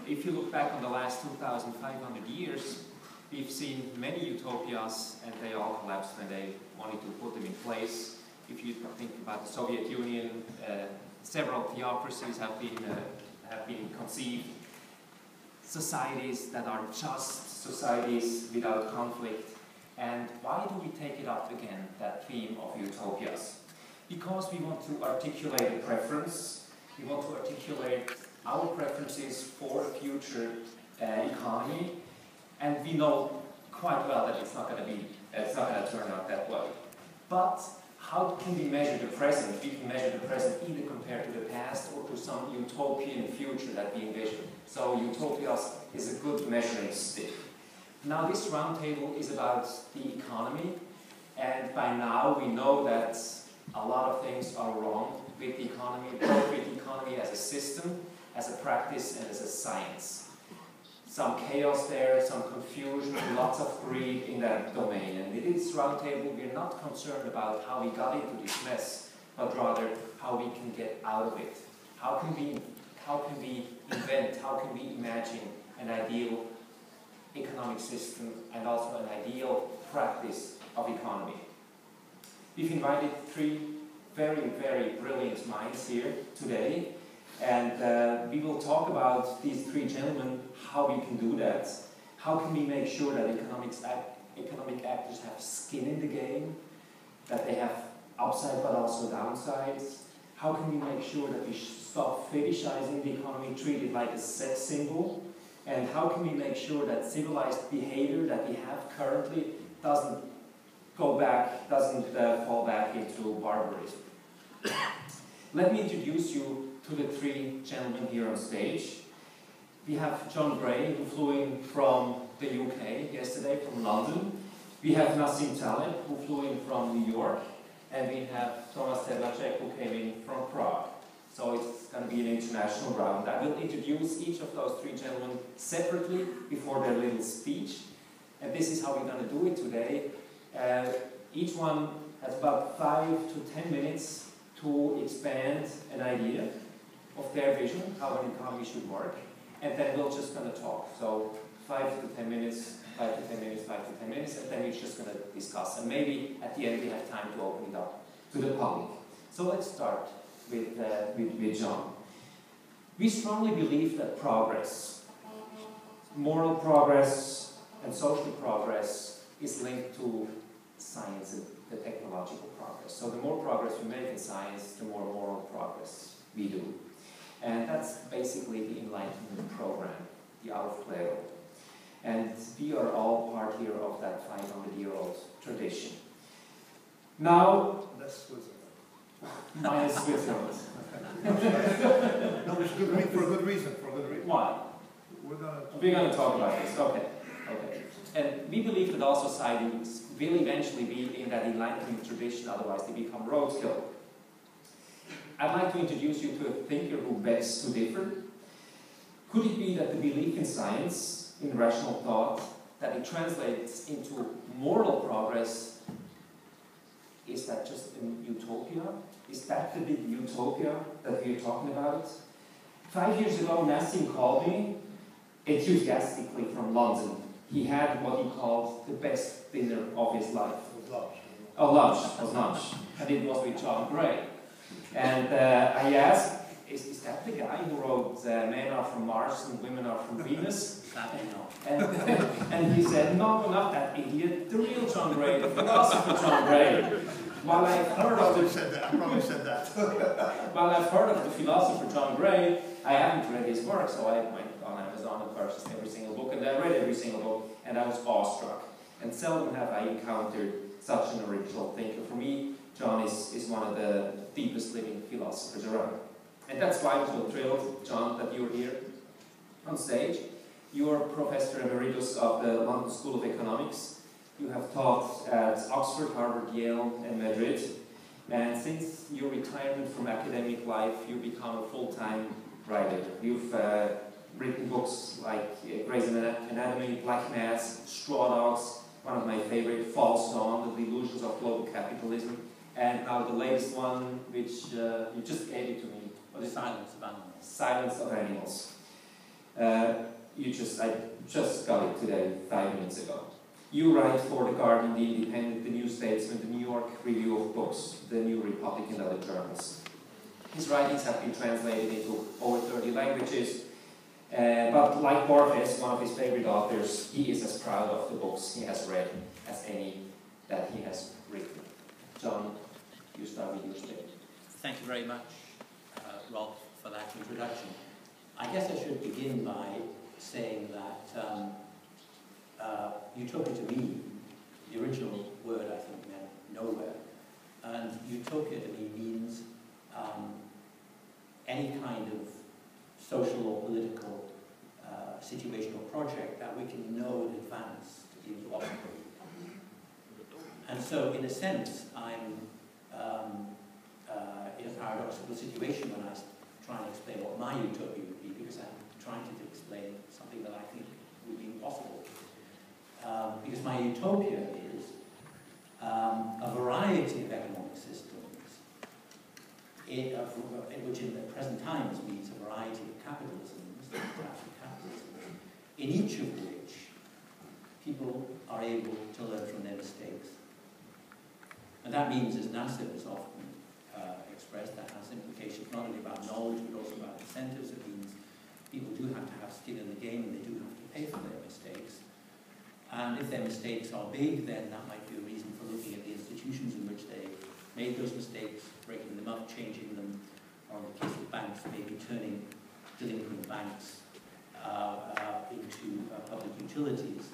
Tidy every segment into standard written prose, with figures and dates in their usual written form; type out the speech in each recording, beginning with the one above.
if you look back on the last 2,500 years, we've seen many utopias, and they all collapsed when they wanted to put them in place. If you think about the Soviet Union, several theocracies have been conceived. Societies that are just, societies without conflict. And why do we take it up again, that theme of utopias? Because we want to articulate a preference. We want to articulate our preferences for a future economy, and we know quite well that it's not going to turn out that way. But how can we measure the present? We can measure the present either compared to the past or to some utopian future that we envision. So utopias is a good measuring stick. Now this roundtable is about the economy, and by now we know that a lot of things are wrong with the economy, both with the economy as a system, as a practice, and as a science. Some chaos there, some confusion, lots of greed in that domain. And with this roundtable, we're not concerned about how we got into this mess, but rather how we can get out of it. How can we invent, how can we imagine an ideal economic system and also an ideal practice of economy. We've invited three very, very brilliant minds here today, and we will talk about these three gentlemen, how we can do that, how can we make sure that economic actors have skin in the game, that they have upside but also downsides, how can we make sure that we stop fetishizing the economy, treat it like a sex symbol, and how can we make sure that civilized behavior that we have currently doesn't fall back into barbarism. Let me introduce you to the three gentlemen here on stage. We have John Gray, who flew in from the UK yesterday, from London. We have Nassim Taleb, who flew in from New York. And we have Thomas Sedlacek, who came in from Prague. So it's going to be an international round. I will introduce each of those three gentlemen separately before their little speech. And this is how we're going to do it today. Each one has about 5 to 10 minutes to expand an idea of their vision, how an economy should work. And then we're just going to talk. So 5 to 10 minutes, 5 to 10 minutes, 5 to 10 minutes, and then we're just going to discuss. And maybe at the end we have time to open it up to the public. So let's start with John. We strongly believe that progress, moral progress and social progress, is linked to science and the technological progress. So the more progress we make in science, the more moral progress we do. And that's basically the Enlightenment program, the Aufklärung. And we are all part here of that 500-year-old tradition. Now, that's Switzerland. Minus Switzerland. No, it's good for a good reason. Why? We're going to talk about this. Okay. And we believe that all societies will eventually be in that Enlightenment tradition, otherwise they become roadkill. I'd like to introduce you to a thinker who begs to differ. Could it be that the belief in science, in rational thought, that it translates into moral progress, is that just a utopia? Is that the big utopia that we're talking about? 5 years ago, Nassim called me enthusiastically from London. He had what he called the best dinner of his life. Lunch. And it was with John Gray. And I asked, is that the guy who wrote Men Are From Mars and Women Are From Venus? And he said, no, not that idiot, the real John Gray, the philosopher John Gray. While I've heard of the philosopher John Gray, I haven't read his work, so I went on Amazon and purchased every single book, and I read every single book, and I was awestruck. And seldom have I encountered such an original thinker. For me, John is one of the deepest living philosophers around. And that's why I'm so thrilled, John, that you're here on stage. You're Professor Emeritus of the London School of Economics. You have taught at Oxford, Harvard, Yale, and Madrid. And since your retirement from academic life, you've become a full-time writer. You've written books like Grey's Anatomy, Black Mass, Straw Dogs, one of my favorite, False Dawn, The Delusions of Global Capitalism, and now the latest one, which you just gave it to me. What is Silence of Animals. Silence of Animals. I just got it today, 5 minutes ago. You write for The Guardian, The Independent, The New Statesman, The New York Review of Books, The New Republic, and other journals. His writings have been translated into over 30 languages, but like Borges, one of his favorite authors, he is as proud of the books he has read as any that he has written. John, you start with your statement. Thank you very much, Rob, for that introduction. I guess I should begin by saying that utopia to me, the original word I think meant nowhere, and utopia to me means any kind of social or political situation or project that we can know in advance to be impossible. And so, in a sense, I'm in a paradoxical situation when I try and explain what my utopia would be, because I'm trying to explain something that I think would be impossible. Because my utopia is a variety of economic systems, which in the present times means a variety of capitalisms, types of capitalism, in each of which people are able to learn from their mistakes. And that means, as Nassim has often expressed, that has implications not only about knowledge but also about incentives. It means people do have to have skin in the game and they do have to pay for their mistakes. And if their mistakes are big, then that might be a reason for looking at the institutions in which they made those mistakes, breaking them up, changing them, or in the case of banks, maybe turning delinquent banks into public utilities.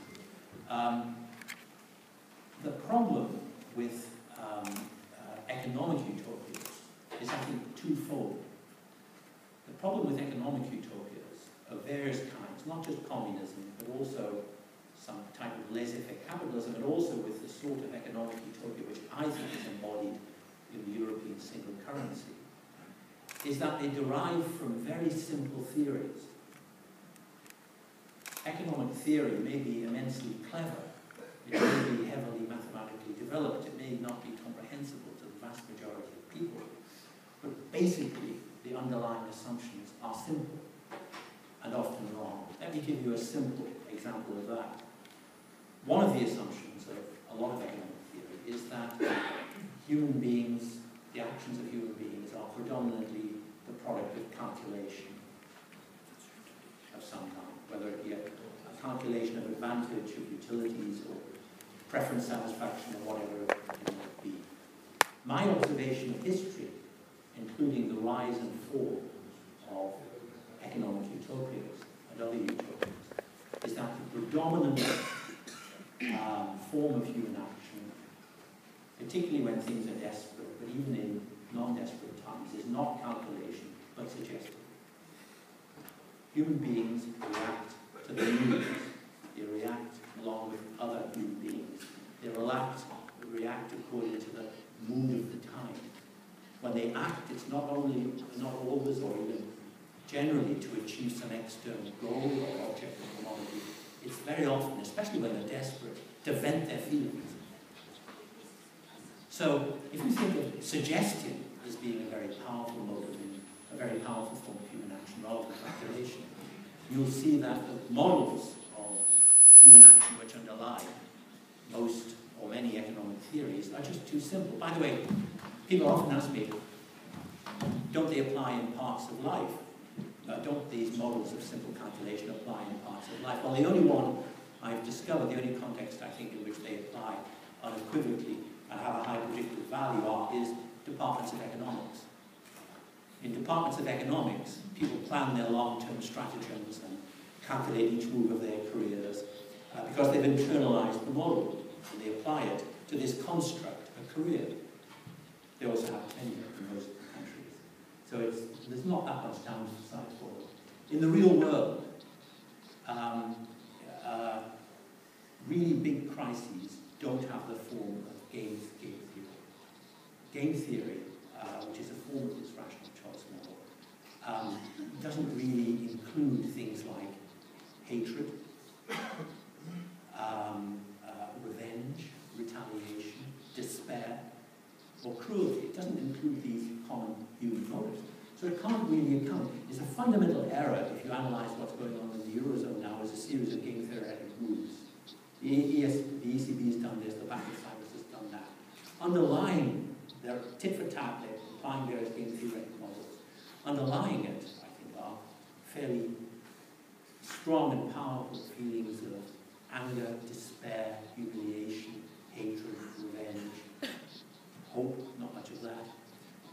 The problem with economic utopias is, I think, twofold. The problem with economic utopias of various kinds, not just communism, but also some type of laissez-faire capitalism, but also with the sort of economic utopia which I think is embodied in the European single currency, is that they derive from very simple theories. Economic theory may be immensely clever, it may be heavily mathematically developed, it may not be comprehensible to the vast majority of people, but basically the underlying assumptions are simple and often wrong. Let me give you a simple example of that. One of the assumptions of a lot of economic theory is that human beings, the actions of human beings, are predominantly the product of calculation of some kind, whether it be a calculation of advantage, of utilities, or preference satisfaction, or whatever it might be. My observation of history, including the rise and fall of economic utopias and other utopias, is that the predominant form of human action, particularly when things are desperate, but even in non-desperate times, is not calculation, but suggestion. Human beings react to the news. They react along with other human beings. They react according to the mood of the time. When they act, it's not always, or even generally, to achieve some external goal or object of commodity. It's very often, especially when they're desperate, to vent their feelings. So, if you think of suggestion as being a very powerful motive, a very powerful form of human action rather than calculation, you'll see that the models of human action which underlie most or many economic theories are just too simple. By the way, people often ask me, don't they apply in parts of life? Don't these models of simple calculation apply in parts of life? Well, the only one I've discovered, the only context I think in which they apply unequivocally and have a high predictive value is departments of economics. In departments of economics, people plan their long-term stratagems and calculate each move of their careers because they've internalized the model and they apply it to this construct, a career. They also have tenure in most countries. So there's not that much downside for them. In the real world, really big crises don't have the form of game theory. Game theory, which is a form of this rational choice model, doesn't really include things like hatred, revenge, retaliation, despair, or cruelty. It doesn't include these common human motives. So So it can't really account. It's a fundamental error if you analyse what's going on in the Eurozone now as a series of game theoretic moves. The ECB has done this, the Bank of Cyprus has done that. Underlying, they're tit for tat, they're applying various game theoretic models. Underlying it, I think, are fairly strong and powerful feelings of anger, despair, humiliation, hatred, revenge, hope, not much of that,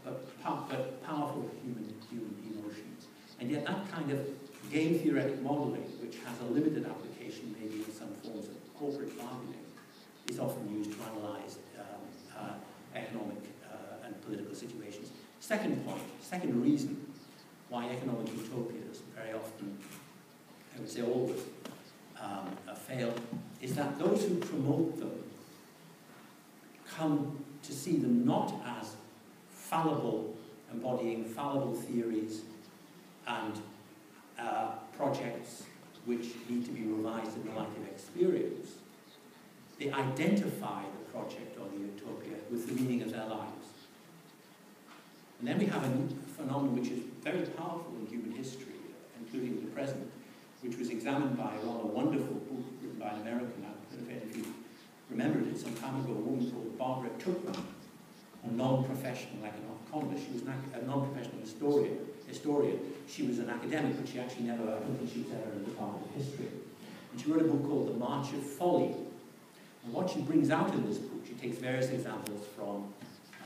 but powerful human emotions. And yet that kind of game theoretic modelling, which has a limited application maybe in some forms of corporate bargaining, is often used to analyse economic and political situations. Second point, second reason why economic utopias very often, I would say always, fail, is that those who promote them come to see them not as fallible, embodying fallible theories and projects which need to be revised in the light of experience. They identify the project or the utopia with the meaning of their lives. And then we have a phenomenon which is very powerful in human history, including the present, which was examined by a rather wonderful book written by an American. I don't know if you remembered it some time ago, a woman called Barbara Tuchman, a non-professional economist. She was a non-professional historian. She was an academic, but she actually never, I don't think she was ever in the Department of History. And she wrote a book called The March of Folly. And what she brings out in this book, she takes various examples from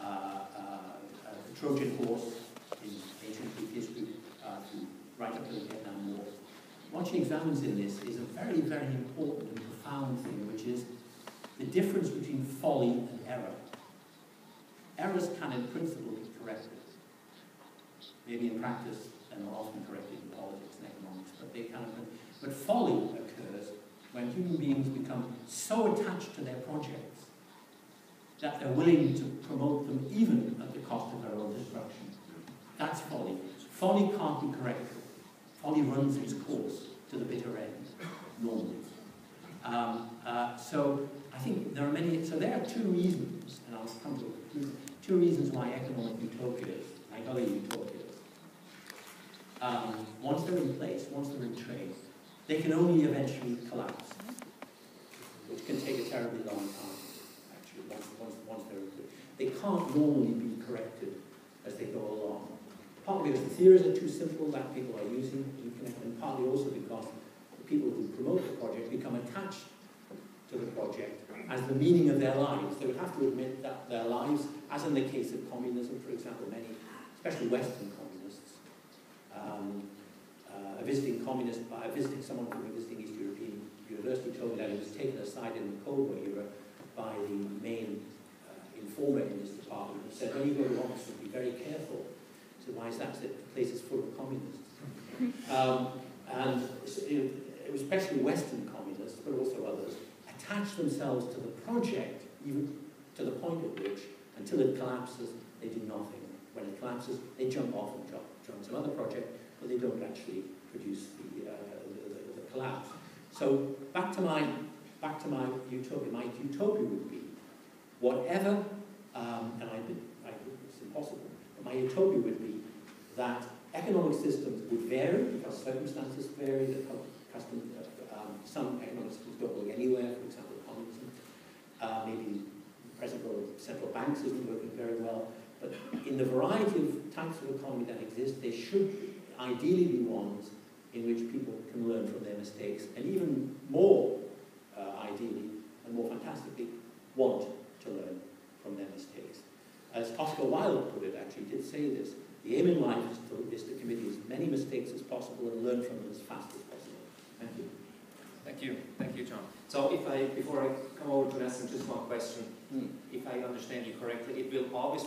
the Trojan horse in ancient Greek history right up to the Vietnam War. What she examines in this is a very, very important and profound thing, which is the difference between folly and error. Errors can, in principle, be corrected. Maybe in practice, they're not often corrected in politics and economics, but they can. But folly occurs when human beings become so attached to their projects that they're willing to promote them even at the cost of their own destruction. That's folly. Folly can't be corrected. Folly runs its course to the bitter end, normally. So I think there are many, so there are two reasons, and I'll come to a conclusion, two reasons why economic utopias, like other utopias, once they're in place, once they're in train, they can only eventually collapse, which can take a terribly long time, actually, once they're in place. They can't normally be corrected as they go along. Partly because the theories are too simple that people are using, and partly also because the people who promote the project become attached to the project as the meaning of their lives. They would have to admit that their lives, as in the case of communism, for example, many, especially Western communists, a visiting communist, visiting someone from a visiting East European university told me that he was taken aside in the Cold War era by the main informer in this department and said, when you go to Oxford, be very careful. So why is that? The place is full of communists. And it was especially Western communists, but also others, attach themselves to the project, even to the point at which, until it collapses, they do nothing. When it collapses, they jump off and join some other project, but they don't actually produce the collapse. So back to my utopia. My utopia would be whatever, and it's impossible, but my utopia would be that economic systems would vary because circumstances vary, that some economic systems don't work anywhere, for example, communism. Maybe the present world of central banks isn't working very well, but in the variety of types of economy that exist, they should ideally be ones in which people can learn from their mistakes, and even more ideally and more fantastically want to learn from their mistakes. As Oscar Wilde put it, actually, did say this, the aim in life is to commit as many mistakes as possible and learn from them as fast as possible. Thank you. Thank you, John. So before I come over to Nessun, just one question. If I understand you correctly, it will always